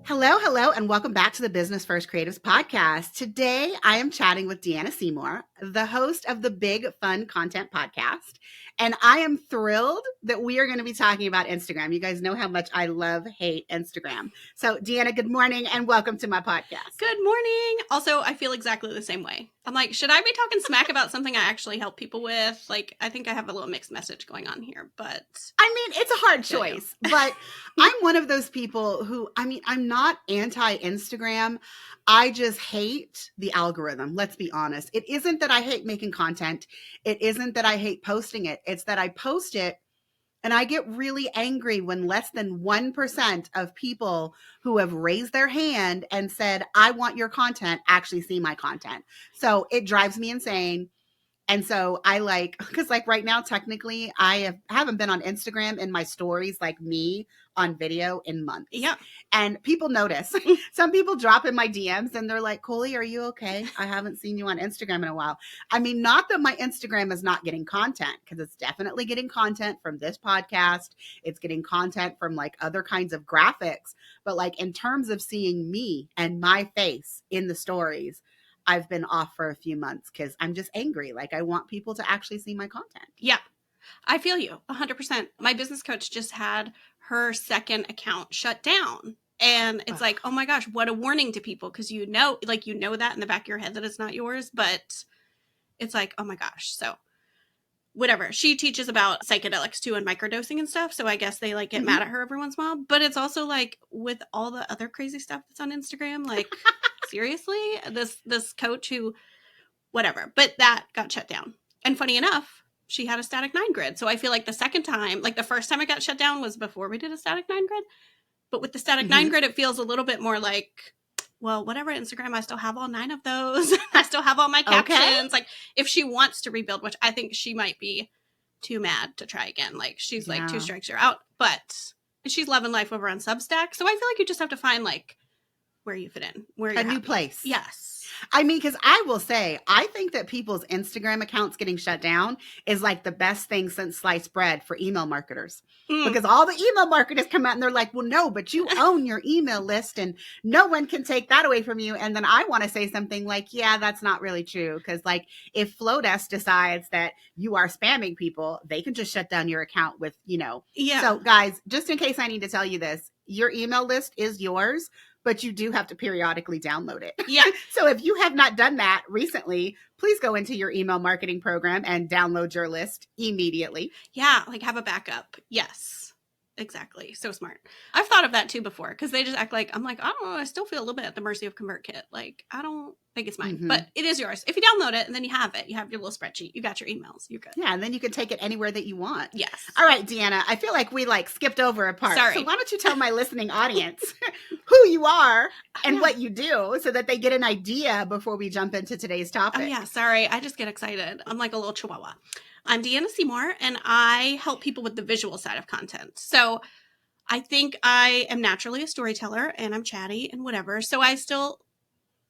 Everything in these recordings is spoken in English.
Hello, hello, and welcome back to the Business First Creatives podcast. Today, I am chatting with Deanna Seymour, the host of the Big Fun Content podcast, and I am thrilled that we are going to be talking about Instagram. You guys know how much I hate Instagram. So, Deanna, good morning, and welcome to my podcast. Good morning. Also, I feel exactly the same way. I'm like, should I be talking smack about something I actually help people with? Like, I think I have a little mixed message going on here, but... I mean, it's a hard choice, but I'm one of those people who, I'm not anti-Instagram. I just hate the algorithm. Let's be honest. It isn't that I hate making content. It isn't that I hate posting it. It's that I post it and I get really angry when less than 1% of people who have raised their hand and said, I want your content, actually see my content. So it drives me insane. And so because right now, technically, I haven't been on Instagram in my stories, like me on video, in months. Yeah. And people notice. Some people drop in my DMs and they're like, Colie, are you okay? I haven't seen you on Instagram in a while. I mean, not that my Instagram is not getting content, because it's definitely getting content from this podcast. It's getting content from like other kinds of graphics. But like in terms of seeing me and my face in the stories, I've been off for a few months because I'm just angry. Like, I want people to actually see my content. Yeah, I feel you 100%. My business coach just had her second account shut down. And it's like, oh my gosh, what a warning to people. Because you know that in the back of your head that it's not yours. But it's like, oh my gosh. So whatever. She teaches about psychedelics too and microdosing and stuff. So I guess they like get mad at her every once in a while. But it's also like with all the other crazy stuff that's on Instagram, like... Seriously, this coach who, whatever, but that got shut down. And funny enough, she had a static 9 grid. So I feel like the second time, like the first time it got shut down was before we did a static 9 grid. But with the static 9 grid, it feels a little bit more like, well, whatever, Instagram, I still have all 9 of those. I still have all my captions. Okay. Like if she wants to rebuild, which I think she might be too mad to try again. Like she's like 2 strikes, you're out. But she's loving life over on Substack. So I feel like you just have to find like where you fit in, where you're a new place. Yes. I mean, because I will say, I think that people's Instagram accounts getting shut down is like the best thing since sliced bread for email marketers. Because all the email marketers come out and they're like, well, no, but you own your email list and no one can take that away from you. And then I want to say something like, yeah, that's not really true. Because like if Flowdesk decides that you are spamming people, they can just shut down your account with, Yeah. So guys, just in case I need to tell you this, your email list is yours, but you do have to periodically download it. Yeah. So if you have not done that recently, please go into your email marketing program and download your list immediately. Yeah, like have a backup. Yes, exactly. So smart. I've thought of that too before because they just act like, I'm like, I don't know, I still feel a little bit at the mercy of ConvertKit. Like, I don't think it's mine, but it is yours. If you download it and then you have your little spreadsheet, you got your emails, you're good. Yeah, and then you can take it anywhere that you want. Yes. All right, Deanna, I feel like we skipped over a part. Sorry. So why don't you tell my listening audience who you are and what you do so that they get an idea before we jump into today's topic. Oh yeah, sorry. I just get excited. I'm like a little chihuahua. I'm Deanna Seymour and I help people with the visual side of content. So I think I am naturally a storyteller and I'm chatty and whatever. So I still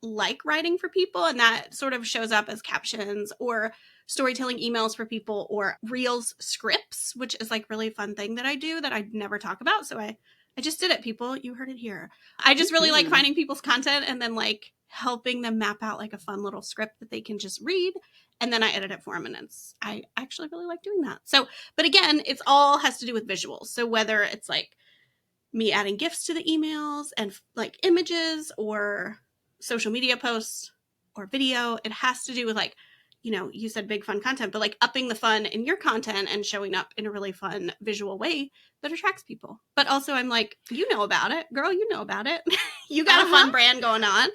like writing for people, and that sort of shows up as captions or storytelling emails for people or reels scripts, which is like really fun thing that I do that I never talk about. So I just did it, people. You heard it here. I just really like finding people's content and then like helping them map out like a fun little script that they can just read. And then I edit it for them. And I actually really like doing that. So, but again, it's all has to do with visuals. So whether it's like me adding GIFs to the emails and like images or social media posts or video, it has to do with like, you said big fun content, but like upping the fun in your content and showing up in a really fun visual way that attracts people. But also I'm like, you know about it, girl, you know about it. You got a fun brand going on.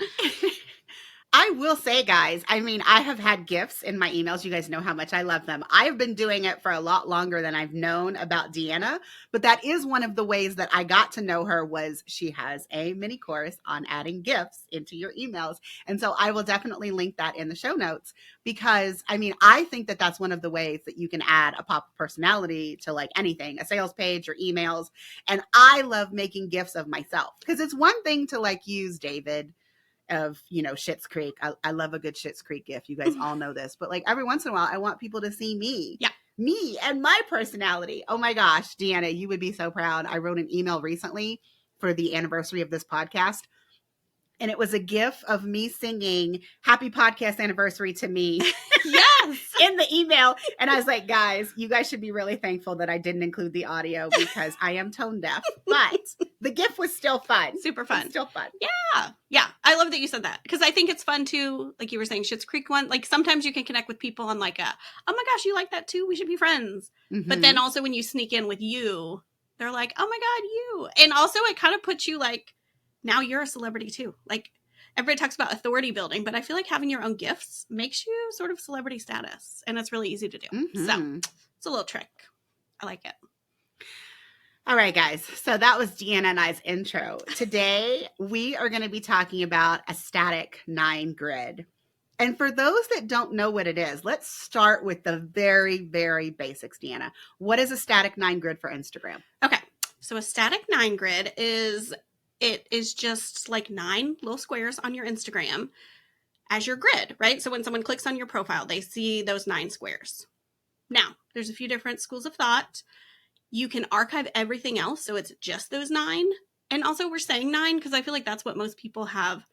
I will say, guys, I mean, I have had GIFs in my emails. You guys know how much I love them. I've been doing it for a lot longer than I've known about Deanna, but that is one of the ways that I got to know her was she has a mini course on adding GIFs into your emails. And so I will definitely link that in the show notes because, I mean, I think that that's one of the ways that you can add a pop of personality to like anything, a sales page or emails. And I love making GIFs of myself because it's one thing to like use David of, Schitt's Creek. I love a good Schitt's Creek GIF. You guys all know this, but like every once in a while, I want people to see me. Yeah. Me and my personality. Oh my gosh, Deanna, you would be so proud. I wrote an email recently for the anniversary of this podcast. And it was a GIF of me singing "Happy Podcast Anniversary" to me. Yes. In the email. And I was like, guys, you guys should be really thankful that I didn't include the audio because I am tone deaf. But the GIF was still fun. Super fun. Still fun. Yeah. Yeah. I love that you said that because I think it's fun too. Like you were saying, Schitt's Creek one. Like sometimes you can connect with people on like oh my gosh, you like that too? We should be friends. Mm-hmm. But then also when you sneak in with you, they're like, oh my God, you. And also it kind of puts you like, now you're a celebrity too. Like everybody talks about authority building, but I feel like having your own gifts makes you sort of celebrity status, and it's really easy to do. Mm-hmm. So it's a little trick. I like it. All right, guys. So that was Deanna and I's intro. Today, we are going to be talking about a static 9 grid. And for those that don't know what it is, let's start with the very, very basics, Deanna. What is a static 9 grid for Instagram? Okay. So a static 9 grid is just like 9 little squares on your Instagram as your grid, right? So when someone clicks on your profile, they see those 9 squares. Now, there's a few different schools of thought. You can archive everything else, so it's just those 9. And also we're saying 9 because I feel like that's what most people have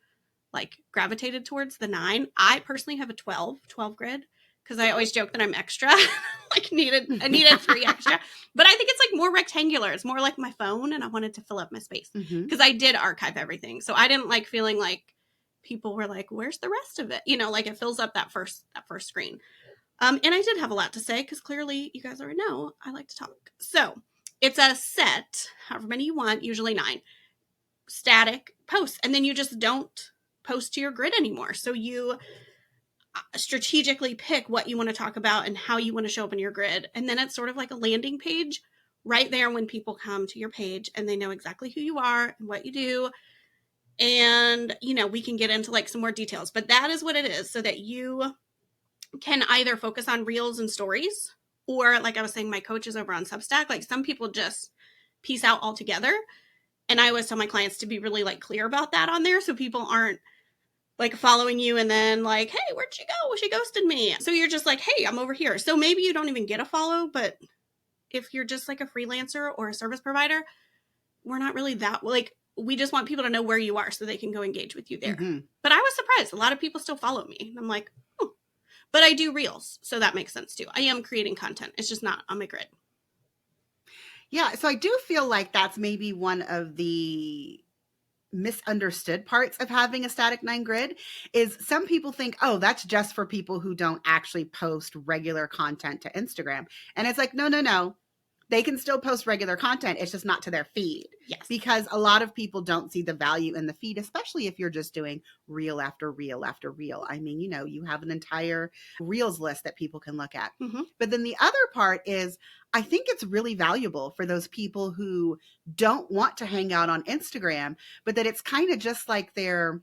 like gravitated towards, the 9. I personally have a 12 grid because I always joke that I'm extra. I needed 3 extra. But I think it's like more rectangular. It's more like my phone, and I wanted to fill up my space because I did archive everything. So I didn't like feeling like people were like, where's the rest of it? You know, like it fills up that first screen. And I did have a lot to say because clearly you guys already know I like to talk. So it's a set, however many you want, usually 9 static posts. And then you just don't post to your grid anymore. So you strategically pick what you want to talk about and how you want to show up in your grid. And then it's sort of like a landing page right there when people come to your page and they know exactly who you are and what you do. And, you know, we can get into like some more details, but that is what it is, so that you can either focus on reels and stories, or like I was saying, my coaches over on Substack, like some people just piece out altogether. And I always tell my clients to be really like clear about that on there, so people aren't like following you and then like, hey, where'd she go? She ghosted me. So you're just like, hey, I'm over here. So maybe you don't even get a follow, but if you're just like a freelancer or a service provider, we're not really that, like, we just want people to know where you are so they can go engage with you there. But I was surprised. A lot of people still follow me. And I'm like, oh, but I do reels. So that makes sense too. I am creating content. It's just not on my grid. Yeah. So I do feel like that's maybe one of the misunderstood parts of having a static 9 grid is some people think, oh, that's just for people who don't actually post regular content to Instagram. And it's like, no. They can still post regular content. It's just not to their feed. Yes. Because a lot of people don't see the value in the feed, especially if you're just doing reel after reel after reel. I mean, you know, you have an entire reels list that people can look at. But then the other part is, I think it's really valuable for those people who don't want to hang out on Instagram, but that it's kind of just like their,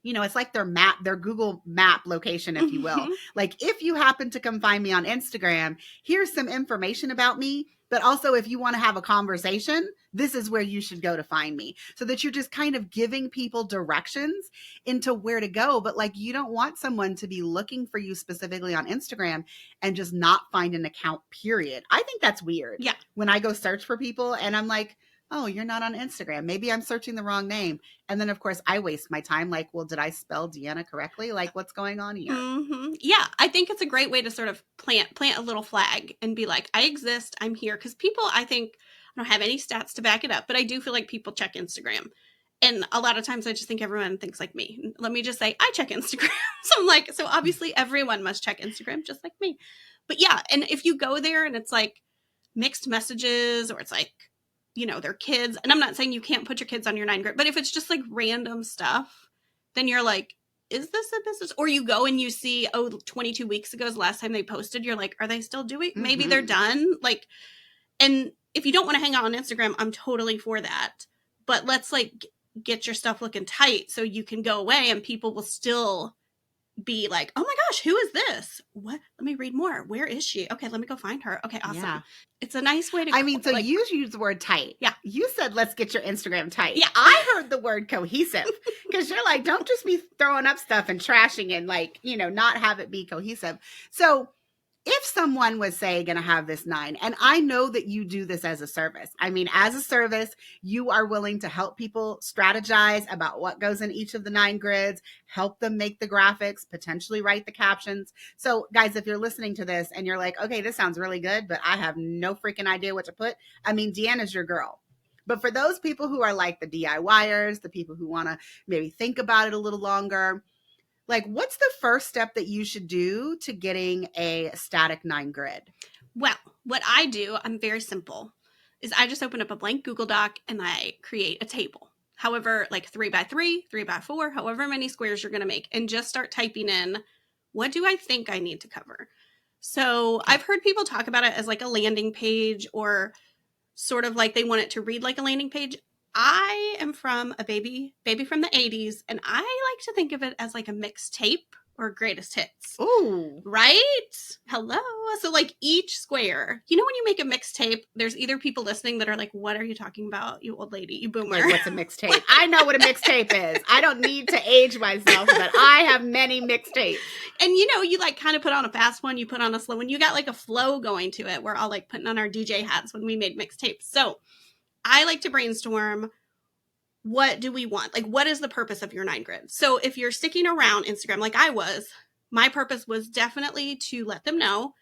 you know, it's like their map, their Google map location, if you will. Like if you happen to come find me on Instagram, here's some information about me. But also, if you want to have a conversation, this is where you should go to find me. So that you're just kind of giving people directions into where to go. But like, you don't want someone to be looking for you specifically on Instagram and just not find an account, period. I think that's weird. Yeah. When I go search for people and I'm like, oh, you're not on Instagram. Maybe I'm searching the wrong name. And then, of course, I waste my time. Like, well, did I spell Deanna correctly? Like, what's going on here? Yeah, I think it's a great way to sort of plant a little flag and be like, I exist. I'm here. Because people, I think, I don't have any stats to back it up, but I do feel like people check Instagram. And a lot of times I just think everyone thinks like me. Let me just say, I check Instagram. So I'm like, so obviously everyone must check Instagram just like me. But yeah, and if you go there and it's like mixed messages, or it's like, you know, their kids, and I'm not saying you can't put your kids on your 9 grid, but if it's just like random stuff, then you're like, is this a business? Or you go and you see, 22 weeks ago is the last time they posted. You're like, are they still doing? Maybe they're done. Like, and if you don't want to hang out on Instagram, I'm totally for that. But let's like get your stuff looking tight so you can go away and people will still be like, oh my gosh, who is this? What? Let me read more. Where is she? Okay, let me go find her. Okay, awesome. Yeah. It's a nice way to I mean, so like, you use the word tight. Yeah. You said, let's get your Instagram tight. Yeah. I heard the word cohesive because you're like, don't just be throwing up stuff and trashing and like, you know, not have it be cohesive. So if someone was, say, going to have this 9, and I know that you do this as a service. I mean, as a service, you are willing to help people strategize about what goes in each of the 9 grids, help them make the graphics, potentially write the captions. So guys, if you're listening to this and you're like, okay, this sounds really good, but I have no freaking idea what to put. I mean, Deanna's your girl. But for those people who are like the DIYers, the people who want to maybe think about it a little longer, like, what's the first step that you should do to getting a static 9 grid? Well, what I do, I'm very simple, is I just open up a blank Google Doc and I create a table. However, like 3x3, 3x4, however many squares you're going to make, and just start typing in, what do I think I need to cover? So I've heard people talk about it as like a landing page, or sort of like they want it to read like a landing page. I am from a baby from the 80s, and I like to think of it as like a mixtape or greatest hits. Ooh. Right? Hello. So like each square, you know, when you make a mixtape, there's either people listening that are like, what are you talking about, you old lady, you boomer? Like, what's a mixtape? I know what a mixtape is. I don't need to age myself, but I have many mixtapes. And you know, you like kind of put on a fast one, you put on a slow one, you got like a flow going to it. We're all like putting on our DJ hats when we made mixtapes. So I like to brainstorm, what do we want? Like, what is the purpose of your 9 grid? So if you're sticking around Instagram like I was, my purpose was definitely to let them know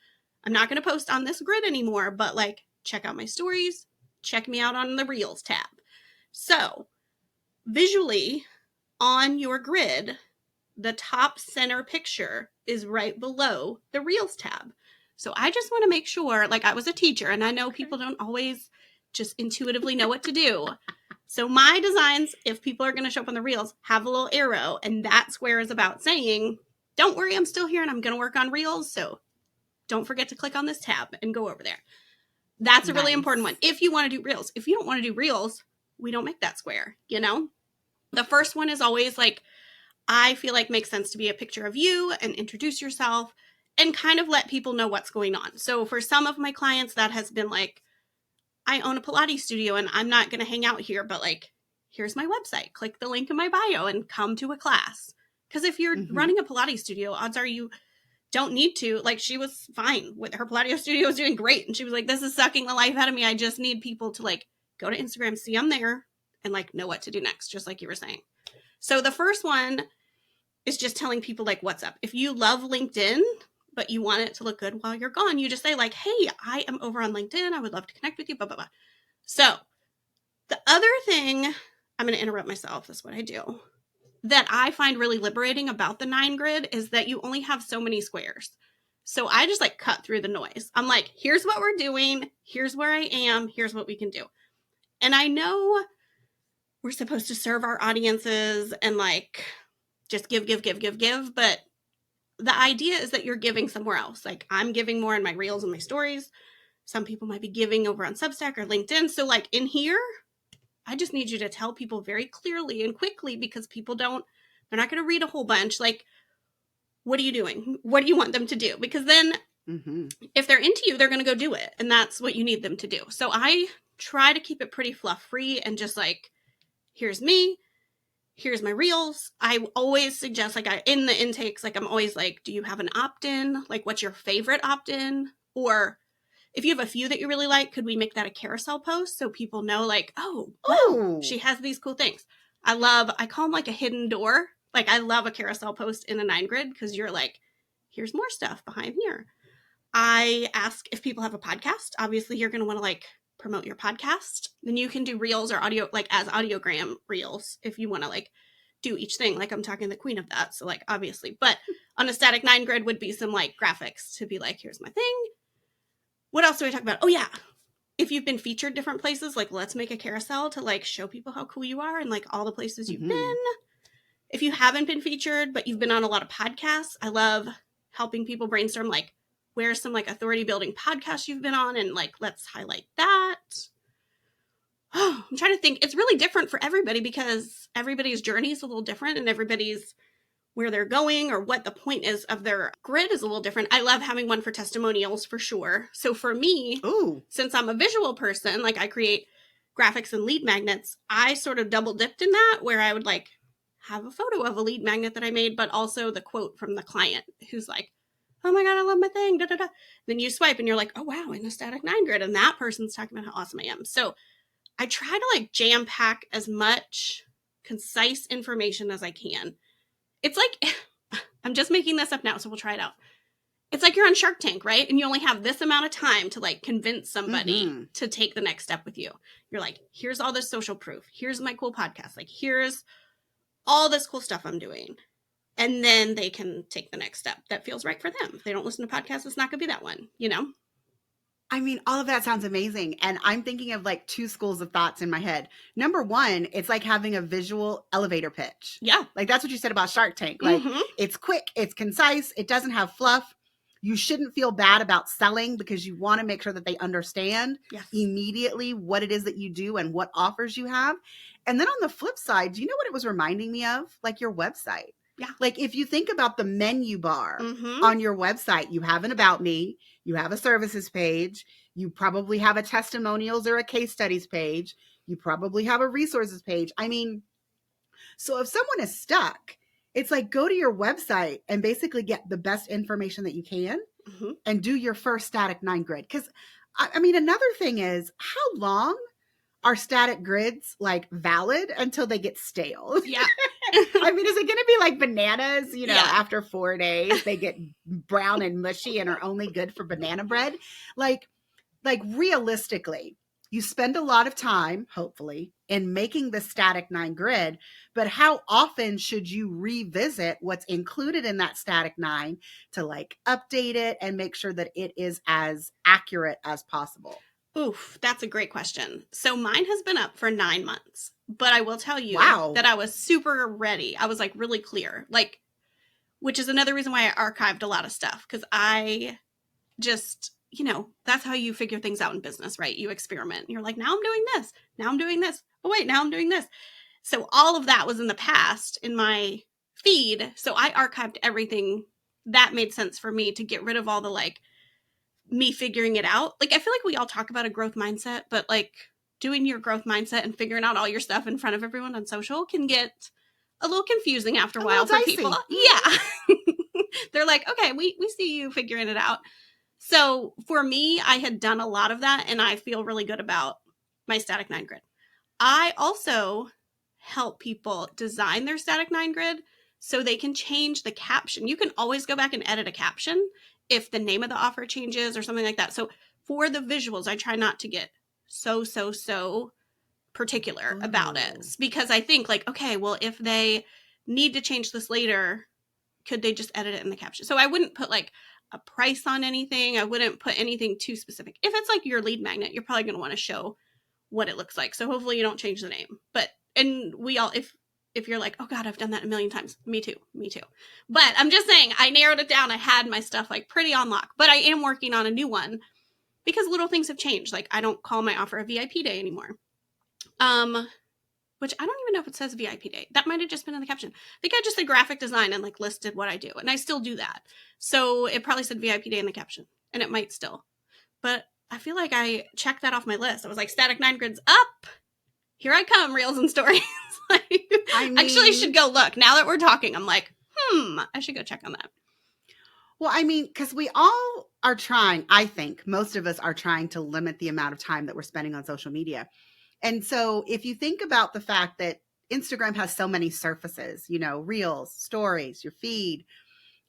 I'm not going to post on this grid anymore, but like, check out my stories, check me out on the Reels tab. So visually on your grid, the top center picture is right below the Reels tab. So I just want to make sure, like, I was a teacher and I know people don't always just intuitively know what to do. So my designs, if people are going to show up on the Reels, have a little arrow, and that square is about saying, don't worry, I'm still here and I'm going to work on Reels. So don't forget to click on this tab and go over there. That's a really important one. If you want to do Reels. If you don't want to do Reels, we don't make that square, you know? The first one is always like, I feel like makes sense to be a picture of you and introduce yourself and kind of let people know what's going on. So for some of my clients, that has been like, I own a Pilates studio and I'm not going to hang out here, but like, here's my website. Click the link in my bio and come to a class. Because if you're running a Pilates studio, odds are you don't need to. Like, she was fine with her Pilates studio, was doing great. And she was like, this is sucking the life out of me. I just need people to like go to Instagram, see I'm there, and like know what to do next, just like you were saying. So the first one is just telling people like what's up. If you love LinkedIn, but you want it to look good while you're gone, you just say like, hey, I am over on LinkedIn. I would love to connect with you, blah, blah, blah. So the other thing, I'm going to interrupt myself. That's what I do. That I find really liberating about the 9 grid is that you only have so many squares. So I just like cut through the noise. I'm like, here's what we're doing. Here's where I am. Here's what we can do. And I know we're supposed to serve our audiences and like just give. But the idea is that you're giving somewhere else. Like, I'm giving more in my Reels and my stories. Some people might be giving over on Substack or LinkedIn. So like in here, I just need you to tell people very clearly and quickly, because people they're not going to read a whole bunch. Like, what are you doing? What do you want them to do? Because then if they're into you, they're going to go do it. And that's what you need them to do. So I try to keep it pretty fluff free and just like, here's me. Here's my Reels. I always suggest, like, in the intakes, like, I'm always like, do you have an opt-in? Like, what's your favorite opt-in? Or if you have a few that you really like, could we make that a carousel post so people know, like, oh, wow, she has these cool things. I call them like a hidden door. Like, I love a carousel post in a 9 grid because you're like, here's more stuff behind here. I ask if people have a podcast. Obviously, you're going to want to like promote your podcast. Then you can do Reels or audio, like as audiogram Reels, if you want to like do each thing. Like, I'm talking the queen of that. So like, obviously, but on a static 9 grid would be some like graphics to be like, here's my thing. What else do I talk about? Oh yeah. If you've been featured different places, like, let's make a carousel to like show people how cool you are and like all the places you've been. If you haven't been featured, but you've been on a lot of podcasts, I love helping people brainstorm, like, where's some like authority building podcasts you've been on, and like, let's highlight that. Oh, I'm trying to think. It's really different for everybody because everybody's journey is a little different, and everybody's where they're going or what the point is of their grid is a little different. I love having one for testimonials for sure. So for me, since I'm a visual person, like, I create graphics and lead magnets, I sort of double dipped in that, where I would like have a photo of a lead magnet that I made, but also the quote from the client who's like, oh my God, I love my thing. Da, da, da. Then you swipe and you're like, oh wow, in a static 9 grid. And that person's talking about how awesome I am. So I try to like jam pack as much concise information as I can. It's like, I'm just making this up now, so we'll try it out. It's like you're on Shark Tank, right? And you only have this amount of time to like convince somebody to take the next step with you. You're like, here's all this social proof. Here's my cool podcast. Like, here's all this cool stuff I'm doing. And then they can take the next step that feels right for them. If they don't listen to podcasts, it's not going to be that one, you know? I mean, all of that sounds amazing. And I'm thinking of like two schools of thoughts in my head. Number one, it's like having a visual elevator pitch. Yeah. Like that's what you said about Shark Tank. Like it's quick, it's concise, it doesn't have fluff. You shouldn't feel bad about selling because you want to make sure that they understand immediately what it is that you do and what offers you have. And then on the flip side, do you know what it was reminding me of? Like your website. Yeah. Like if you think about the menu bar on your website, you have an about me, you have a services page, you probably have a testimonials or a case studies page, you probably have a resources page. I mean, so if someone is stuck, it's like go to your website and basically get the best information that you can and do your first static 9 grid. Because I mean, another thing is how long are static grids like valid until they get stale? Yeah. I mean, is it going to be like bananas, you know, after 4 days, they get brown and mushy and are only good for banana bread? Like realistically, you spend a lot of time, hopefully, in making the static 9 grid, but how often should you revisit what's included in that static 9 to like update it and make sure that it is as accurate as possible? Oof, that's a great question. So mine has been up for 9 months, but I will tell you that I was super ready. I was like really clear, like, which is another reason why I archived a lot of stuff. Cause I just, you know, that's how you figure things out in business, right? You experiment. You're like, now I'm doing this. Now I'm doing this. Oh wait, now I'm doing this. So all of that was in the past in my feed. So I archived everything that made sense for me to get rid of all the like, me figuring it out. Like, I feel like we all talk about a growth mindset, but like doing your growth mindset and figuring out all your stuff in front of everyone on social can get a little confusing after a while for people. Yeah. They're like, okay, we see you figuring it out. So for me, I had done a lot of that and I feel really good about my static 9 grid. I also help people design their static 9 grid so they can change the caption. You can always go back and edit a caption if the name of the offer changes or something like that. So for the visuals, I try not to get so particular about it because I think like, okay, well, if they need to change this later, could they just edit it in the caption? So I wouldn't put like a price on anything. I wouldn't put anything too specific. If it's like your lead magnet, you're probably going to want to show what it looks like. So hopefully you don't change the name. But, and we all, if you're like, oh God, I've done that a million times. Me too. But I'm just saying, I narrowed it down. I had my stuff like pretty on lock, but I am working on a new one because little things have changed. Like I don't call my offer a VIP day anymore. Which I don't even know if it says VIP day. That might've just been in the caption. I think I just did graphic design and like listed what I do. And I still do that. So it probably said VIP day in the caption and it might still, but I feel like I checked that off my list. I was like, static 9 grids up. Here I come, reels and stories. Like, I mean, actually should go look. Now that we're talking, I'm like, I should go check on that. Well, I mean, because we all are trying, I think most of us are trying to limit the amount of time that we're spending on social media. And so if you think about the fact that Instagram has so many surfaces, you know, reels, stories, your feed,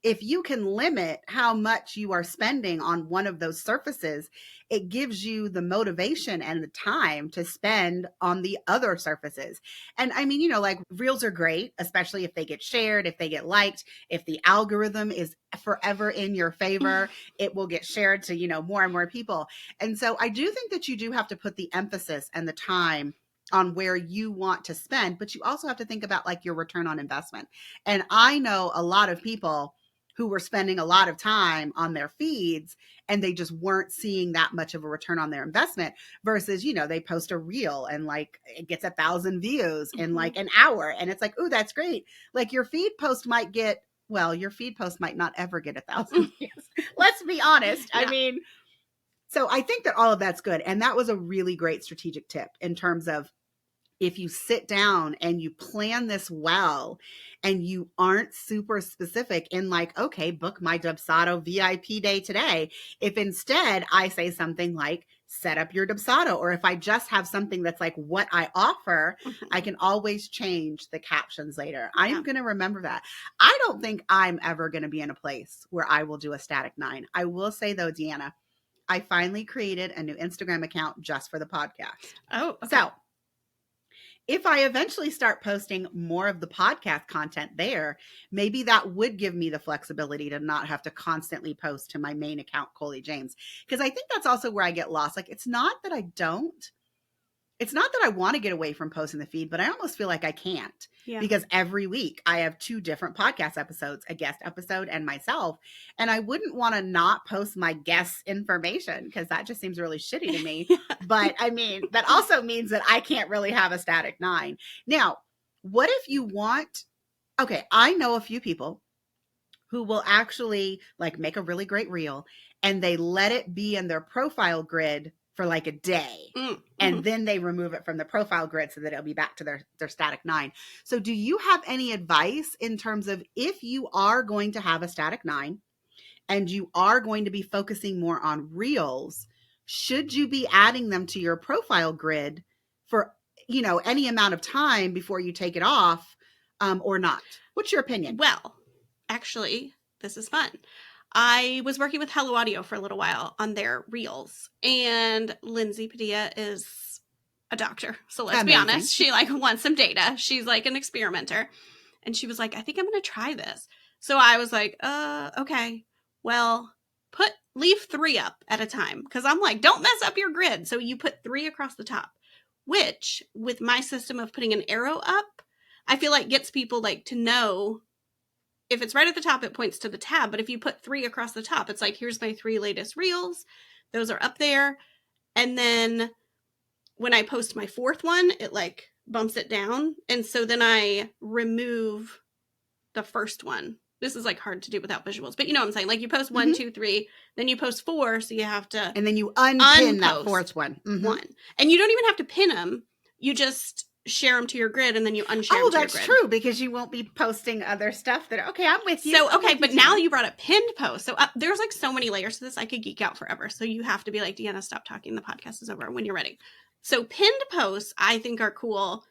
if you can limit how much you are spending on one of those surfaces, it gives you the motivation and the time to spend on the other surfaces. And I mean, you know, like reels are great, especially if they get shared, if they get liked, if the algorithm is forever in your favor, it will get shared to, you know, more and more people. And so I do think that you do have to put the emphasis and the time on where you want to spend, but you also have to think about like your return on investment. And I know a lot of people who were spending a lot of time on their feeds and they just weren't seeing that much of a return on their investment versus, you know, they post a reel and like it gets 1,000 views in like an hour. And it's like, oh, that's great. Like your feed post might get, well, your feed post might not ever get 1,000 views. Let's be honest. Yeah. I mean, so I think that all of that's good. And that was a really great strategic tip in terms of if you sit down and you plan this well and you aren't super specific in like, okay, book my Dubsado VIP day today. If instead I say something like, set up your Dubsado, or if I just have something that's like what I offer, I can always change the captions later. I'm going to remember that. I don't think I'm ever going to be in a place where I will do a static 9. I will say though, Deanna, I finally created a new Instagram account just for the podcast. Oh, okay. So if I eventually start posting more of the podcast content there, maybe that would give me the flexibility to not have to constantly post to my main account, Colie James. Because I think that's also where I get lost. Like, it's not that I want to get away from posting the feed, but I almost feel like I can't. Yeah. Because every week I have 2 different podcast episodes, a guest episode and myself. And I wouldn't want to not post my guest information because that just seems really shitty to me. Yeah. But I mean, that also means that I can't really have a static 9. Now, what if you want, okay, I know a few people who will actually like make a really great reel and they let it be in their profile grid for like a day. And then they remove it from the profile grid so that it'll be back to their static 9. So do you have any advice in terms of if you are going to have a static 9 and you are going to be focusing more on reels, should you be adding them to your profile grid for, you know, any amount of time before you take it off or not? What's your opinion? Well, actually, this is fun. I was working with Hello Audio for a little while on their reels, and Lindsay Padilla is a doctor. So let's be honest. She like wants some data. She's like an experimenter. And she was like, I think I'm going to try this. So I was like, okay, well, leave 3 up at a time. Cause I'm like, don't mess up your grid. So you put 3 across the top, which with my system of putting an arrow up, I feel like gets people like to know if it's right at the top, it points to the tab. But if you put 3 across the top, it's like, here's my 3 latest reels. Those are up there. And then when I post my 4th one, it like bumps it down. And so then I remove the first one. This is like hard to do without visuals, but you know what I'm saying? Like you post 1, 2, 3, then you post 4. So you have to, and then you unpin that 4th one. One. And you don't even have to pin them. You just share them to your grid and then you unshare them to your grid. Oh, that's true, because you won't be posting other stuff that, okay, I'm with you. So, okay, but now you brought a pinned post. So there's like so many layers to this. I could geek out forever. So you have to be like, Deanna, stop talking. The podcast is over when you're ready. So pinned posts, I think are cool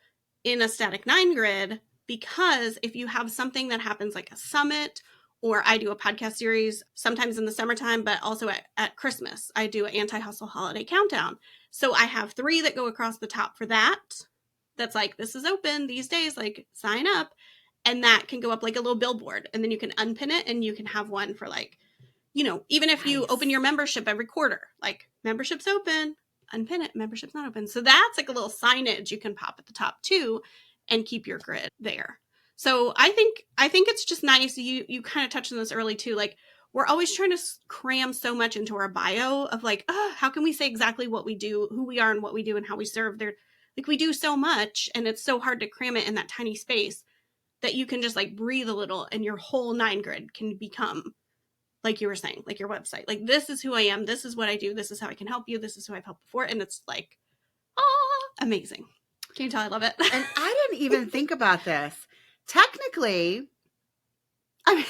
in a static 9 grid because if you have something that happens like a summit, or I do a podcast series sometimes in the summertime, but also at Christmas, I do an anti-hustle holiday countdown. So I have 3 that go across the top for that. That's like, this is open these days, like sign up. And that can go up like a little billboard. And then you can unpin it and you can have one for like, you know, even if you open your membership every quarter, like membership's open, unpin it, membership's not open. So that's like a little signage you can pop at the top too and keep your grid there. So I think it's just nice. You kind of touched on this early too. Like we're always trying to cram so much into our bio of like, how can we say exactly what we do, who we are and what we do and how we serve there. Like we do so much and it's so hard to cram it in that tiny space that you can just like breathe a little and your whole 9 grid can become, like you were saying, like your website. Like this is who I am. This is what I do. This is how I can help you. This is who I've helped before. And it's like, amazing. Can you tell I love it? And I didn't even think about this. Technically, I mean,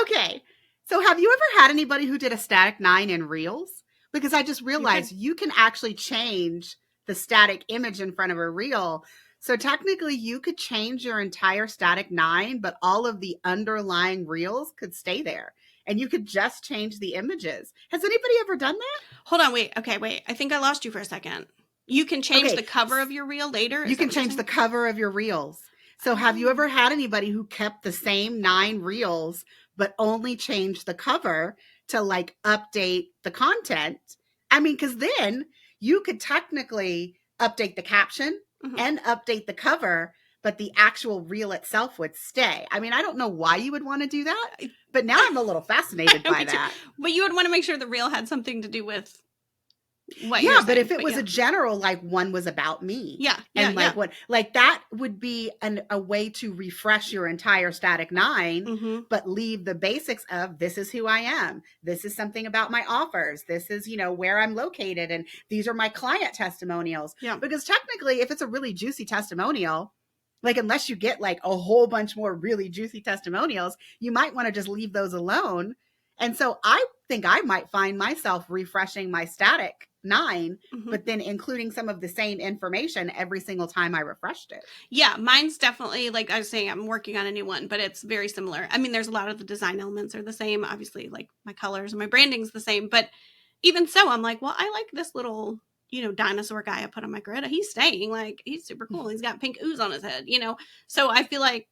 okay. So have you ever had anybody who did a static 9 in Reels? Because I just realized you can actually change the static image in front of a reel. So technically you could change your entire static 9, but all of the underlying reels could stay there and you could just change the images. Has anybody ever done that? Hold on. Wait. Okay. Wait. I think I lost you for a second. You can change the cover of your reel later? You can change the cover of your reels. So have you ever had anybody who kept the same 9 reels, but only changed the cover to like update the content? I mean, because then you could technically update the caption and update the cover, but the actual reel itself would stay. I mean, I don't know why you would want to do that, but now I'm a little fascinated by that. But you would want to make sure the reel had something to do with what Yeah, you're but saying. if it was a general, like one was about me. Yeah. And like Yeah. what, like that would be a way to refresh your entire static 9, Mm-hmm. but leave the basics of this is who I am. This is something about my offers. This is, where I'm located. And these are my client testimonials. Yeah. Because technically, if it's a really juicy testimonial, like unless you get like a whole bunch more really juicy testimonials, you might want to just leave those alone. And so I think I might find myself refreshing my static 9, Mm-hmm. but then including some of the same information every single time I refreshed it. Yeah, mine's definitely, like I was saying, I'm working on a new one, but it's very similar. I mean, there's a lot of the design elements are the same. Obviously, like my colors and my branding's the same. But even so, I'm like, well, I like this little, dinosaur guy I put on my grid. He's staying. Like, he's super cool. He's got pink ooze on his head, So I feel like,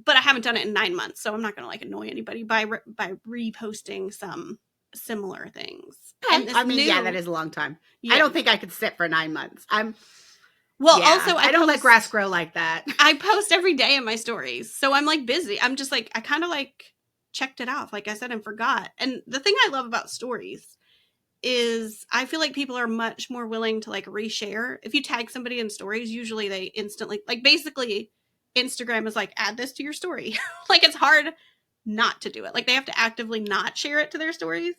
but I haven't done it in 9 months. So I'm not going to like annoy anybody by reposting some similar things. And I mean, yeah, that is a long time. Yeah. I don't think I could sit for 9 months. Also, I don't let grass grow like that. I post every day in my stories. So I'm like busy. I'm just like, I kind of like checked it off, like I said, and forgot. And the thing I love about stories is I feel like people are much more willing to like reshare. If you tag somebody in stories, usually they instantly, like basically Instagram is like, add this to your story. Like it's hard not to do it. Like they have to actively not share it to their stories.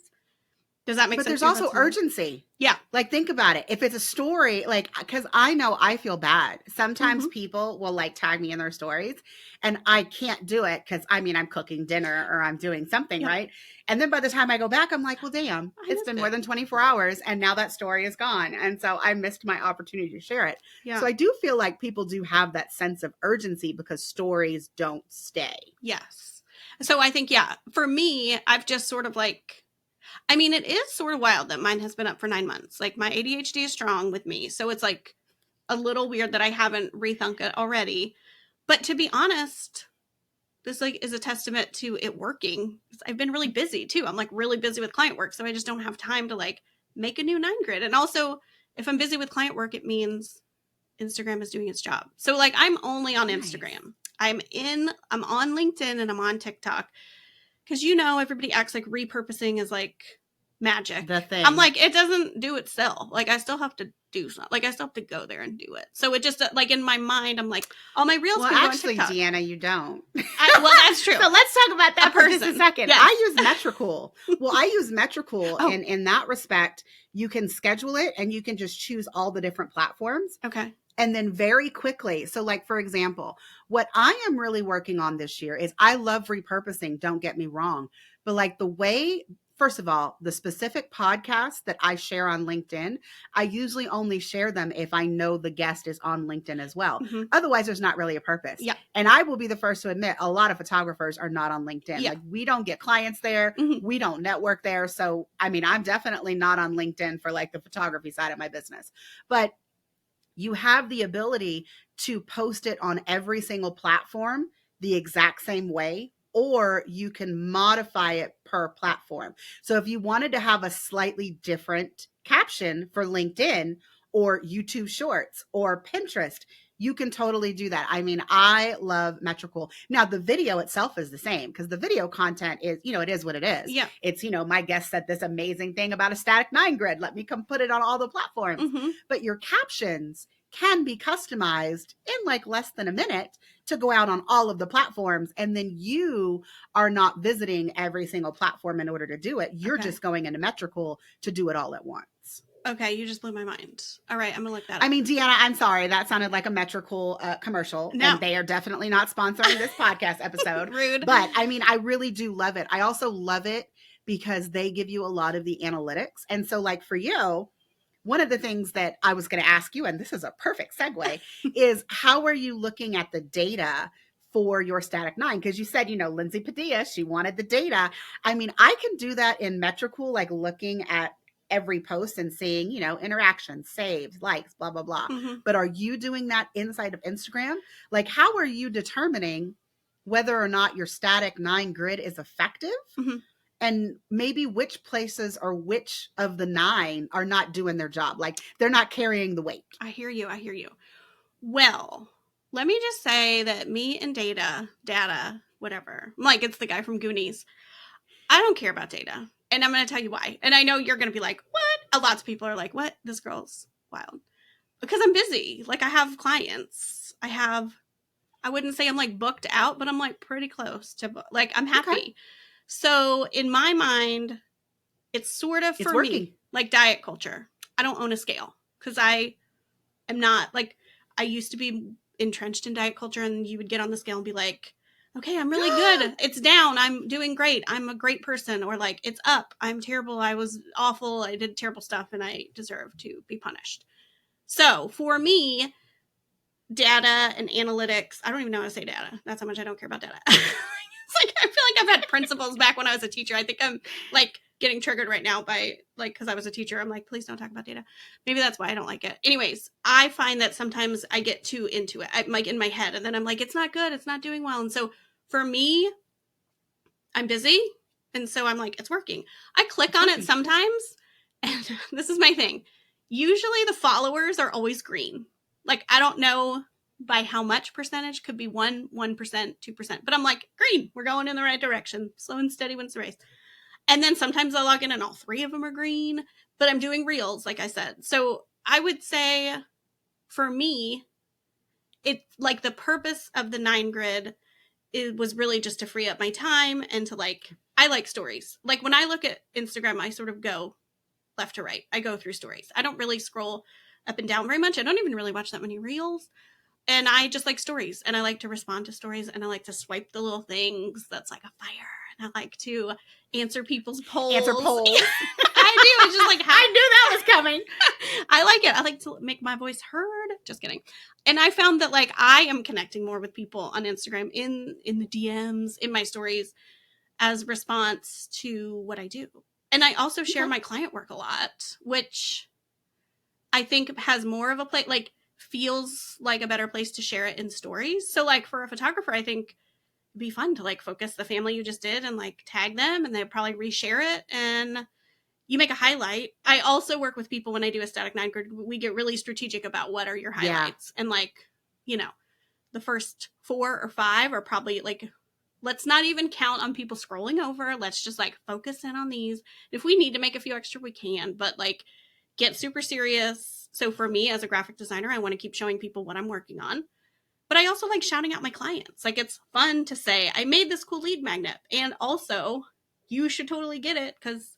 Does that make sense? But there's also urgency. Yeah. Like, think about it. If it's a story, like, because I know I feel bad. Sometimes people will like tag me in their stories and I can't do it because I'm cooking dinner or I'm doing something, right? And then by the time I go back, I'm like, well, damn, it's been more than 24 hours and now that story is gone. And so I missed my opportunity to share it. Yeah. So I do feel like people do have that sense of urgency because stories don't stay. Yes. So I think, for me, I've just sort of like, it is sort of wild that mine has been up for 9 months. Like my ADHD is strong with me. So it's like a little weird that I haven't rethunk it already. But to be honest, this like is a testament to it working. I've been really busy too. I'm like really busy with client work. So I just don't have time to like make a new 9 grid. And also if I'm busy with client work, it means Instagram is doing its job. So like I'm only on Instagram. I'm on LinkedIn and I'm on TikTok. Because everybody acts like repurposing is like magic. The thing. I'm like, it doesn't do itself. Like I still have to do something. Like I still have to go there and do it. So it just like in my mind, I'm like, all my reels. Well, actually, Deanna, you don't. Well, that's true. So let's talk about that for just a second. Yes. I use Metricool. Well, I use Metricool, and in that respect, you can schedule it and you can just choose all the different platforms. Okay. And then very quickly, so like, for example, what I am really working on this year is I love repurposing, don't get me wrong. But like the way, first of all, the specific podcasts that I share on LinkedIn, I usually only share them if I know the guest is on LinkedIn as well. Mm-hmm. Otherwise, there's not really a purpose. Yeah. And I will be the first to admit, a lot of photographers are not on LinkedIn. Yeah. Like we don't get clients there. Mm-hmm. We don't network there. So, I'm definitely not on LinkedIn for like the photography side of my business. But you have the ability to post it on every single platform the exact same way, or you can modify it per platform. So if you wanted to have a slightly different caption for LinkedIn or YouTube Shorts or Pinterest, you can totally do that. I love Metricool. Now, the video itself is the same because the video content is, it is what it is. Yeah. It's, my guest said this amazing thing about a static 9 grid. Let me come put it on all the platforms. Mm-hmm. But your captions can be customized in like less than a minute to go out on all of the platforms. And then you are not visiting every single platform in order to do it. You're just going into Metricool to do it all at once. Okay, you just blew my mind. All right, I'm going to look that up. Deanna, I'm sorry. That sounded like a Metricool commercial. No. And they are definitely not sponsoring this podcast episode. Rude. But I really do love it. I also love it because they give you a lot of the analytics. And so like for you, one of the things that I was going to ask you, and this is a perfect segue, is how are you looking at the data for your static 9? Because you said, Lindsay Padilla, she wanted the data. I can do that in Metricool, like looking at every post and seeing, interactions, saves, likes, blah, blah, blah. Mm-hmm. But are you doing that inside of Instagram? Like, how are you determining whether or not your static 9 grid is effective? Mm-hmm. And maybe which places or which of the 9 are not doing their job? Like, they're not carrying the weight. I hear you. Well, let me just say that me and data, whatever, like it's the guy from Goonies. I don't care about data. And I'm going to tell you why. And I know you're going to be like, what? Lots of people are like, what? This girl's wild. Because I'm busy. Like, I have clients. I wouldn't say I'm like booked out, but I'm like pretty close to, like, I'm happy. Okay. So in my mind, it's sort of It's for working. me, like diet culture. I don't own a scale because I am not like, I used to be entrenched in diet culture, and you would get on the scale and be like, okay, I'm really good. It's down. I'm doing great. I'm a great person. Or like, it's up. I'm terrible. I was awful. I did terrible stuff and I deserve to be punished. So for me, data and analytics, I don't even know how to say data. That's how much I don't care about data. It's like, I feel like I've had principles back when I was a teacher. I think I'm like getting triggered right now by like, because I was a teacher. I'm like, please don't talk about data. Maybe that's why I don't like it. Anyways, I find that sometimes I get too into it. I'm like in my head, and then I'm like, it's not good. It's not doing well. And so for me, I'm busy. And so I'm like, it's working. I click on it sometimes. And this is my thing. Usually the followers are always green. Like, I don't know by how much percentage, could be 1%, 2%, but I'm like, green, we're going in the right direction. Slow and steady wins the race. And then sometimes I log in and all 3 of them are green, but I'm doing reels, like I said. So I would say for me, it's like the purpose of the 9 grid, it was really just to free up my time and to like, I like stories. Like when I look at Instagram, I sort of go left to right. I go through stories. I don't really scroll up and down very much. I don't even really watch that many reels. And I just like stories, and I like to respond to stories, and I like to swipe the little things that's like a fire, and I like to answer people's polls. Answer polls. I do. It's just like, I knew that was coming. I like it. I like to make my voice heard. Just kidding. And I found that like I am connecting more with people on Instagram in the DMs, in my stories, as response to what I do. And I also share my client work a lot, which I think has more of a place, like feels like a better place to share it in stories. So like for a photographer, I think it'd be fun to like focus the family you just did and like tag them, and they'll probably reshare it, and you make a highlight. I also work with people when I do a static 9 grid. We get really strategic about what are your highlights. And like, you know, the first 4 or 5 are probably like, let's not even count on people scrolling over. Let's just like focus in on these. If we need to make a few extra, we can, but like get super serious. So for me as a graphic designer, I want to keep showing people what I'm working on. But I also like shouting out my clients. Like it's fun to say, I made this cool lead magnet. And also, you should totally get it, because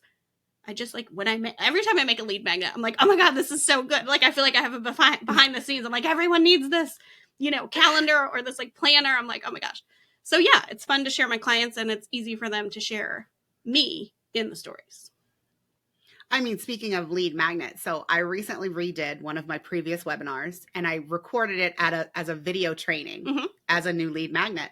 I just like when every time I make a lead magnet, I'm like, oh my God, this is so good. Like I feel like I have it behind the scenes. I'm like, everyone needs this, you know, calendar or this like planner. I'm like, oh my gosh. So yeah, it's fun to share my clients, and it's easy for them to share me in the stories. I mean, speaking of lead magnets, so I recently redid one of my previous webinars, and I recorded it as a video training as a new lead magnet.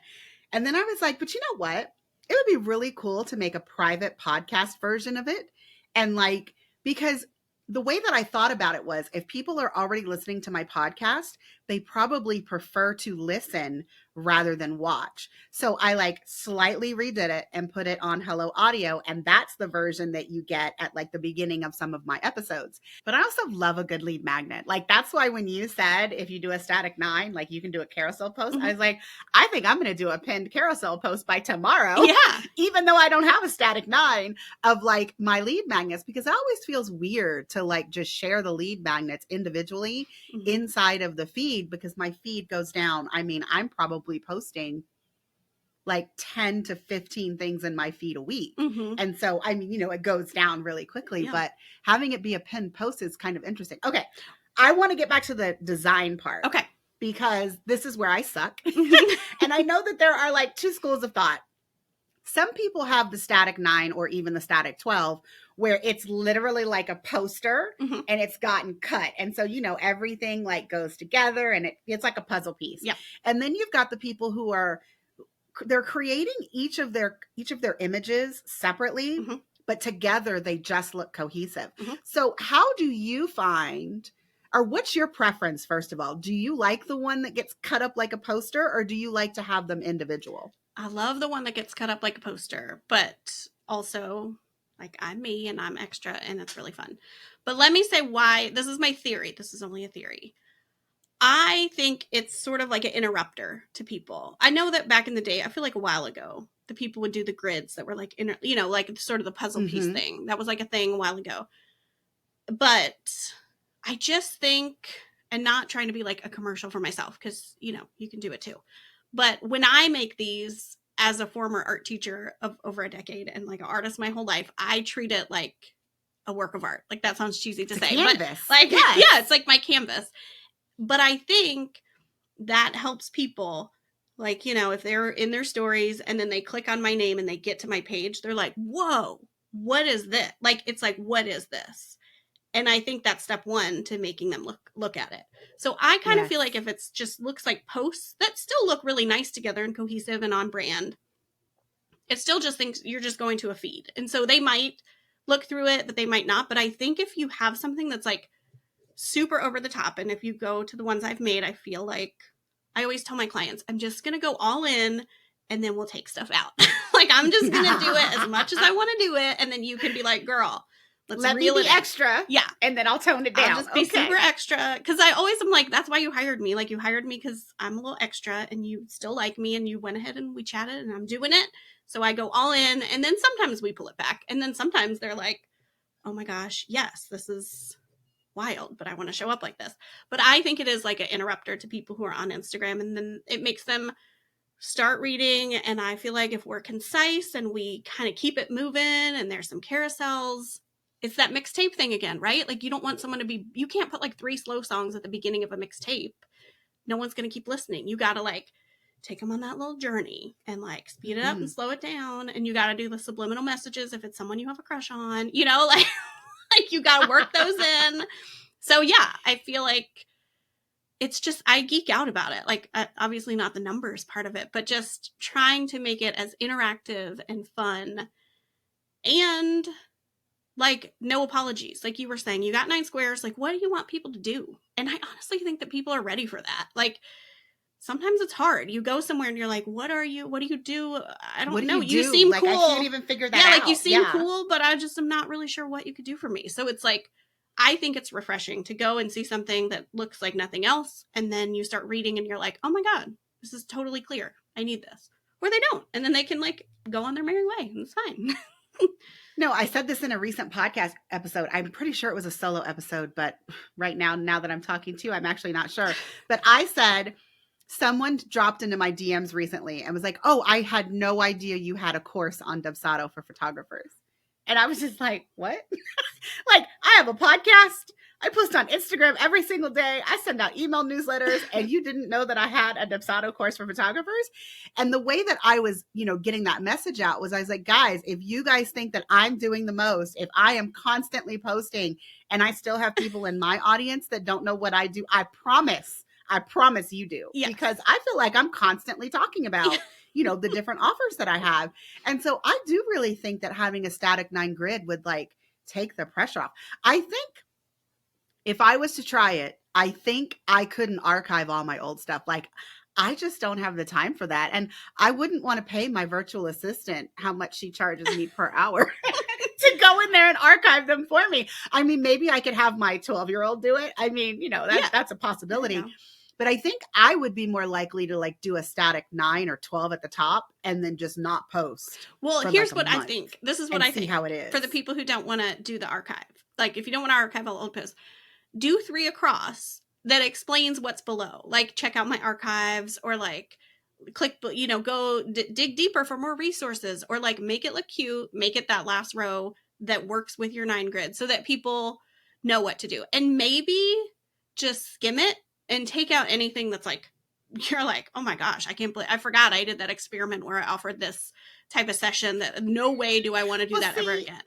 And then I was like, but you know what? It would be really cool to make a private podcast version of it. And like, because the way that I thought about it was, if people are already listening to my podcast, they probably prefer to listen rather than watch. So I like slightly redid it and put it on Hello Audio. And that's the version that you get at like the beginning of some of my episodes. But I also love a good lead magnet. Like that's why when you said, if you do a static 9, like you can do a carousel post, I was like, I think I'm going to do a pinned carousel post by tomorrow. Yeah. Even though I don't have a static 9 of like my lead magnets, because it always feels weird to like just share the lead magnets individually inside of the feed, because my feed goes down. I mean, I'm probably posting like 10 to 15 things in my feed a week. And so, I mean, you know, it goes down really quickly, but having it be a pinned post is kind of interesting. Okay. I want to get back to the design part. Okay. Because this is where I suck. And I know that there are like 2 schools of thought. Some people have the static 9 or even the static 12 where it's literally like a poster and it's gotten cut. And so, you know, everything like goes together and it's like a puzzle piece. Yeah. And then you've got the people who they're creating each of their images separately, but together they just look cohesive. So how do you find, or what's your preference, first of all? Do you like the one that gets cut up like a poster, or do you like to have them individual? I love the one that gets cut up like a poster, but also like I'm me and I'm extra and it's really fun. But let me say why. This is my theory. This is only a theory. I think it's sort of like an interrupter to people. I know that back in the day, I feel like a while ago, the people would do the grids that were like, like sort of the puzzle piece thing. That was like a thing a while ago. But I just think, and not trying to be like a commercial for myself, because, you can do it too. But when I make these as a former art teacher of over a decade and like an artist my whole life, I treat it like a work of art. Like that sounds cheesy to say, canvas. But like, yes. Yeah, it's like my canvas. But I think that helps people, like, if they're in their stories and then they click on my name and they get to my page, they're like, whoa, what is this? Like, it's like, what is this? And I think that's step one to making them look at it. So I kind of feel like if it's just looks like posts that still look really nice together and cohesive and on brand, it still just thinks you're just going to a feed. And so they might look through it, but they might not. But I think if you have something that's like super over the top, and if you go to the ones I've made, I feel like I always tell my clients, I'm just going to go all in and then we'll take stuff out. Like, I'm just going to do it as much as I want to do it. And then you can be like, girl, let me be extra. Yeah. And then I'll tone it down. I'll just be super extra. Because I always am like, that's why you hired me. Like, you hired me because I'm a little extra and you still like me and you went ahead and we chatted and I'm doing it. So I go all in, and then sometimes we pull it back. And then sometimes they're like, oh my gosh, yes, this is wild, but I want to show up like this. But I think it is like an interrupter to people who are on Instagram, and then it makes them start reading. And I feel like if we're concise and we kind of keep it moving and there's some carousels, it's that mixtape thing again, right? Like, you don't want someone you can't put like 3 slow songs at the beginning of a mixtape. No one's going to keep listening. You got to like take them on that little journey and like speed it up and slow it down. And you got to do the subliminal messages if it's someone you have a crush on, like, like you got to work those in. So yeah, I feel like it's just, I geek out about it. Like, obviously not the numbers part of it, but just trying to make it as interactive and fun and like no apologies. Like you were saying, you got 9 squares. Like, what do you want people to do? And I honestly think that people are ready for that. Like, sometimes it's hard. You go somewhere and you're like, what do you do? I don't know. You seem like, cool. I can't even figure that out. Yeah, like you seem cool, but I just am not really sure what you could do for me. So it's like, I think it's refreshing to go and see something that looks like nothing else. And then you start reading and you're like, oh my God, this is totally clear. I need this. Or they don't. And then they can like go on their merry way and it's fine. No, I said this in a recent podcast episode. I'm pretty sure it was a solo episode, but right now that I'm talking to you, I'm actually not sure. But I said, someone dropped into my DMs recently and was like, oh, I had no idea you had a course on Dubsado for photographers. And I was just like, what? Like, I have a podcast. I post on Instagram every single day. I send out email newsletters, and you didn't know that I had a Dubsado course for photographers. And the way that I was, getting that message out was I was like, guys, if you guys think that I'm doing the most, if I am constantly posting and I still have people in my audience that don't know what I do, I promise you do. Yes. Because I feel like I'm constantly talking about, the different offers that I have. And so I do really think that having a static 9 grid would like take the pressure off. I think if I was to try it, I think I couldn't archive all my old stuff. Like, I just don't have the time for that. And I wouldn't want to pay my virtual assistant how much she charges me per hour to go in there and archive them for me. I mean, maybe I could have my 12-year-old do it. I mean, that's a possibility. Yeah. But I think I would be more likely to like do a static 9 or 12 at the top and then just not post. Well, here's what I think. This is what I think. See how it is. For the people who don't want to do the archive. Like, if you don't want to archive all old posts, do 3 across that explains what's below. Like, check out my archives, or like click, go dig deeper for more resources, or like make it look cute, make it that last row that works with your 9 grid so that people know what to do. And maybe just skim it and take out anything that's like, you're like, oh my gosh, I forgot I did that experiment where I offered this type of session that no way do I want to do that ever again.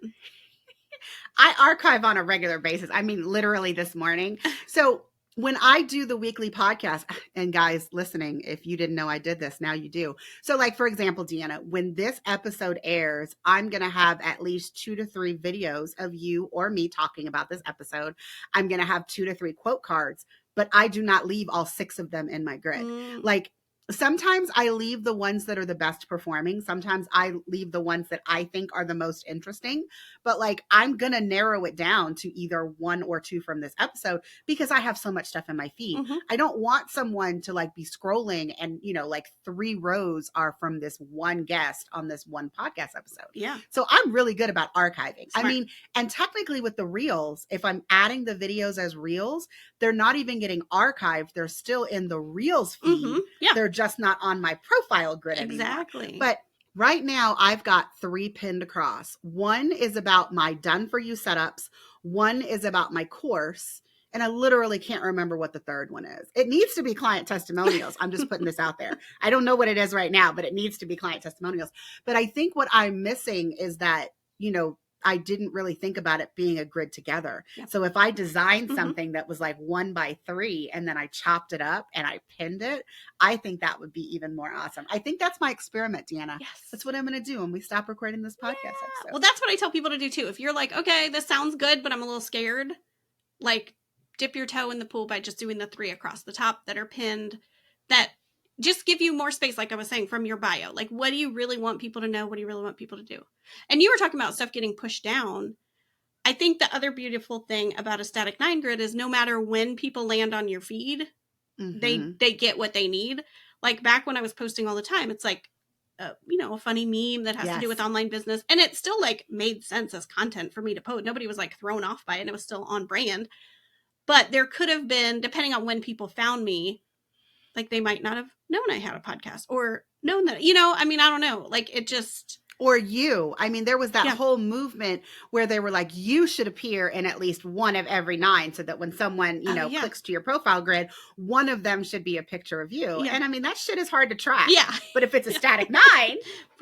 I archive on a regular basis. I mean, literally this morning. So when I do the weekly podcast, and guys listening, if you didn't know I did this, now you do. So like, for example, Deanna, when this episode airs, I'm going to have at least 2 to 3 videos of you or me talking about this episode. I'm going to have 2 to 3 quote cards, but I do not leave all 6 of them in my grid. Like, Sometimes I leave the ones that are the best performing. Sometimes I leave the ones that I think are the most interesting. But like, I'm going to narrow it down to either one or two from this episode because I have so much stuff in my feed. Mm-hmm. I don't want someone to like be scrolling and, you know, like 3 rows are from this one guest on this one podcast episode. Yeah. So I'm really good about archiving. Smart. I mean, and technically with the reels, if I'm adding the videos as reels, they're not even getting archived. They're still in the reels feed. Mm-hmm. Yeah. They're just not on my profile grid anymore. Exactly. But right now I've got 3 pinned across. One is about my done for you setups. One is about my course. And I literally can't remember what the third one is. It needs to be client testimonials. I'm just putting this out there. I don't know what it is right now, but it needs to be client testimonials. But I think what I'm missing is that, you know, I didn't really think about it being a grid together. Yep. So if I designed something that was like 1 by 3 and then I chopped it up and I pinned it, I think that would be even more awesome. I think that's my experiment, Deanna. Yes. That's what I'm going to do when we stop recording this podcast episode. Well, that's what I tell people to do too. If you're like, okay, this sounds good, but I'm a little scared, like dip your toe in the pool by just doing the 3 across the top that are pinned, that just give you more space, like I was saying, from your bio. Like, what do you really want people to know? What do you really want people to do? And you were talking about stuff getting pushed down. I think the other beautiful thing about a static 9 grid is no matter when people land on your feed, they get what they need. Like back when I was posting all the time, it's like, you know, a funny meme that has to do with online business. And it still like made sense as content for me to post. Nobody was like thrown off by it and it was still on brand. But there could have been, depending on when people found me, like they might not have known I had a podcast or known that, you know, I mean, I don't know. Like it just. Or you. I mean, there was that whole movement where they were like, you should appear in at least one of every 9 so that when someone, you know, clicks to your profile grid, one of them should be a picture of you. Yeah. And I mean, that shit is hard to track. Yeah. But if it's a static 9,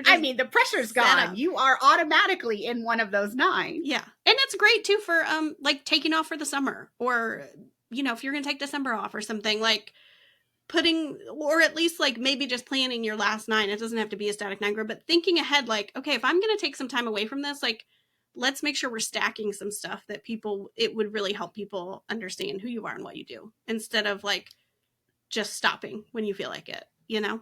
I mean, the pressure's gone. You are automatically in one of those 9. Yeah. And it's great too for like taking off for the summer or, you know, if you're going to take December off or something, like putting, or at least like maybe just planning your last 9. It doesn't have to be a static 9 grid, but thinking ahead, like, okay, if I'm going to take some time away from this, like, let's make sure we're stacking some stuff that it would really help people understand who you are and what you do instead of like just stopping when you feel like it, you know?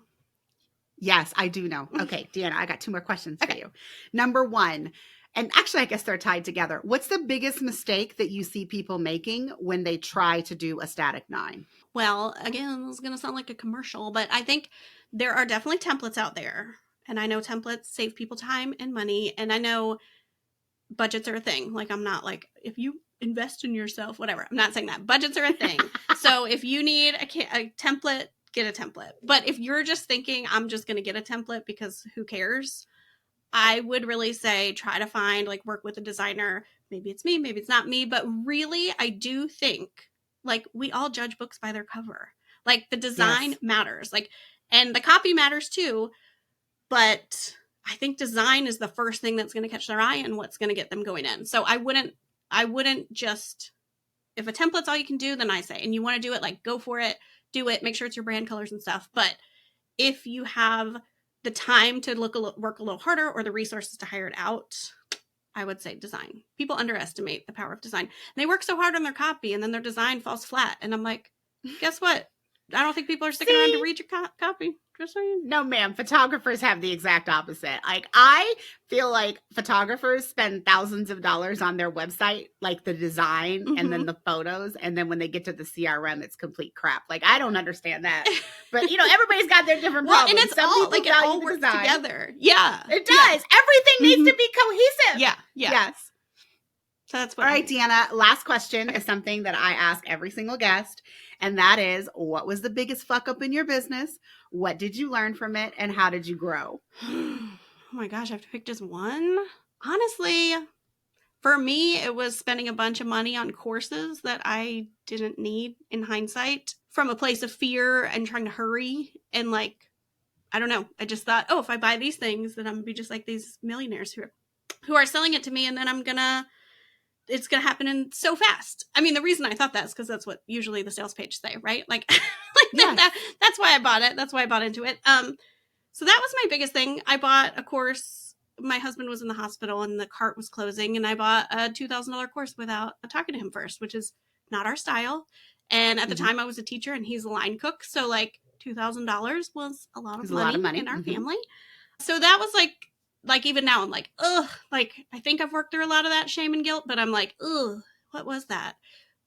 Yes, I do know. Okay, Deanna, I got 2 more questions for you. Number 1, and actually I guess they're tied together. What's the biggest mistake that you see people making when they try to do a static 9? Well, again, this is going to sound like a commercial, but I think there are definitely templates out there. And I know templates save people time and money. And I know budgets are a thing. Like, I'm not like, if you invest in yourself, whatever. I'm not saying that. Budgets are a thing. So if you need a template, get a template. But if you're just thinking, I'm just going to get a template because who cares? I would really say try to find, like, work with a designer. Maybe it's me, maybe it's not me. But really, I do think, like, we all judge books by their cover. Like, the design matters. Like, and the copy matters too. But I think design is the first thing that's going to catch their eye and what's going to get them going in. So I wouldn't just, if a template's all you can do, then I say, and you want to do it, like, go for it, do it, make sure it's your brand colors and stuff. But if you have the time to work a little harder or the resources to hire it out, I would say design. People underestimate the power of design. And they work so hard on their copy and then their design falls flat. And I'm like, guess what? I don't think people are sticking around to read your copy. Just so you know. No, ma'am. Photographers have the exact opposite. Like, I feel like photographers spend thousands of dollars on their website, like the design and then the photos. And then when they get to the CRM, it's complete crap. Like, I don't understand that. But, you know, everybody's got their different problems. And it's Some all, people like, it value all the works design. together. Yeah. It does. Everything needs to be cohesive. Yeah. Yes. So that's what. All right, Deanna, last question is something that I ask every single guest. And that is, what was the biggest fuck up in your business? What did you learn from it? And how did you grow? Oh my gosh, I have to pick just one. Honestly, for me, it was spending a bunch of money on courses that I didn't need in hindsight from a place of fear and trying to hurry. And, like, I don't know. I just thought, oh, if I buy these things, then I'm going to be just like these millionaires who are selling it to me. And then it's going to happen in so fast. I mean, the reason I thought that is because that's what usually the sales page say, right? Like, that's why I bought it. That's why I bought into it. So that was my biggest thing. I bought a course. My husband was in the hospital and the cart was closing, and I bought a $2,000 course without talking to him first, which is not our style. And at the time I was a teacher and he's a line cook. So, like, $2,000 was a lot It of was a lot of money. in our Mhm. family. So that was like even now I'm like, ugh, like I think I've worked through a lot of that shame and guilt, but I'm like, ugh, what was that?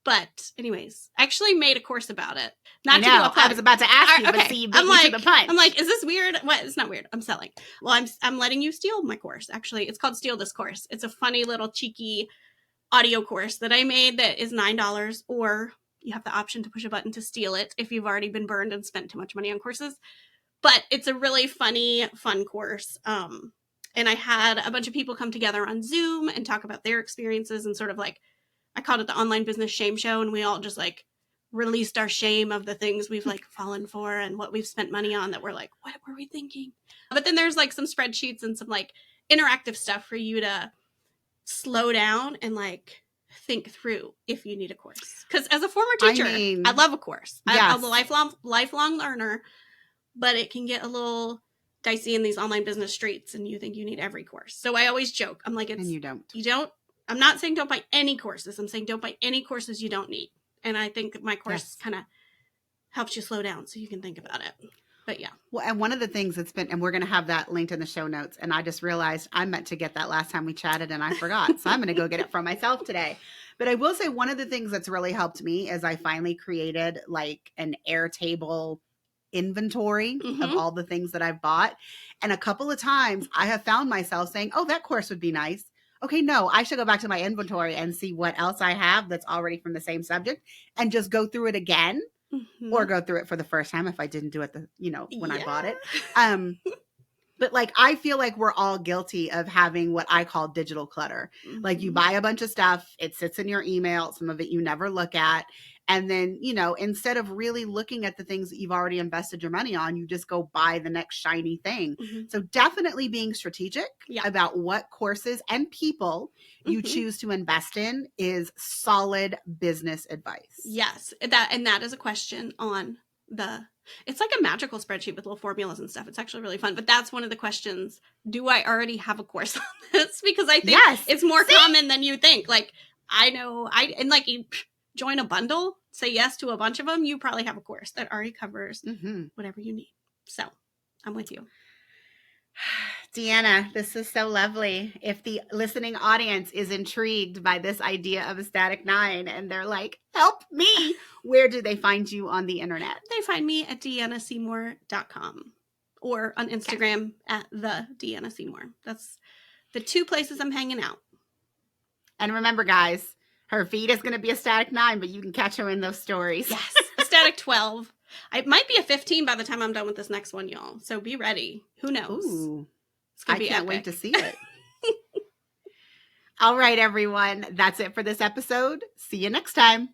But anyways, I actually made a course about it. I Not to do a know. plug. I was about to ask you, but Okay. see, you beat me to the punch. I'm like, is this weird? What? It's not weird. I'm selling. Well, I'm letting you steal my course. Actually, it's called Steal This Course. It's a funny little cheeky audio course that I made that is $9, or you have the option to push a button to steal it if you've already been burned and spent too much money on courses. But it's a really funny, fun course. And I had a bunch of people come together on Zoom and talk about their experiences and sort of like, I called it the Online Business Shame Show, and we all just like released our shame of the things we've like fallen for and what we've spent money on that we're like, what were we thinking? But then there's like some spreadsheets and some like interactive stuff for you to slow down and like think through if you need a course. Because as a former teacher, I love a course. Yes. I'm a lifelong learner, but it can get a little dicey in these online business streets, and you think you need every course. So I always joke. I'm like, and you don't. You don't. I'm not saying don't buy any courses. I'm saying don't buy any courses you don't need. And I think my course kind of helps you slow down so you can think about it. But yeah. Well, and one of the things that's been, and we're going to have that linked in the show notes. And I just realized I meant to get that last time we chatted and I forgot. So I'm going to go get it for myself today. But I will say one of the things that's really helped me is I finally created like an Airtable inventory of all the things that I've bought. And a couple of times I have found myself saying, oh, that course would be nice. Okay, no, I should go back to my inventory and see what else I have that's already from the same subject and just go through it again. Or go through it for the first time if I didn't do it when I bought it. But like I feel like we're all guilty of having what I call digital clutter. Like you buy a bunch of stuff, it sits in your email, some of it you never look at. And then, instead of really looking at the things that you've already invested your money on, you just go buy the next shiny thing. So definitely being strategic about what courses and people you choose to invest in is solid business advice. Yes. That is a question on it's like a magical spreadsheet with little formulas and stuff. It's actually really fun. But that's one of the questions. Do I already have a course on this? Because I think it's more common than you think. Like I know you join a bundle, say yes to a bunch of them, you probably have a course that already covers whatever you need. So I'm with you. Deanna, this is so lovely. If the listening audience is intrigued by this idea of a static 9 and they're like, help me, where do they find you on the internet? They find me at deannaseymour.com or on Instagram at the Deanna Seymour. That's the two places I'm hanging out. And remember, guys, her feed is going to be a static 9, but you can catch her in those stories. Yes, a static 12. It might be a 15 by the time I'm done with this next one, y'all. So be ready. Who knows? Ooh, it's gonna I be can't epic. wait to see it. All right, everyone. That's it for this episode. See you next time.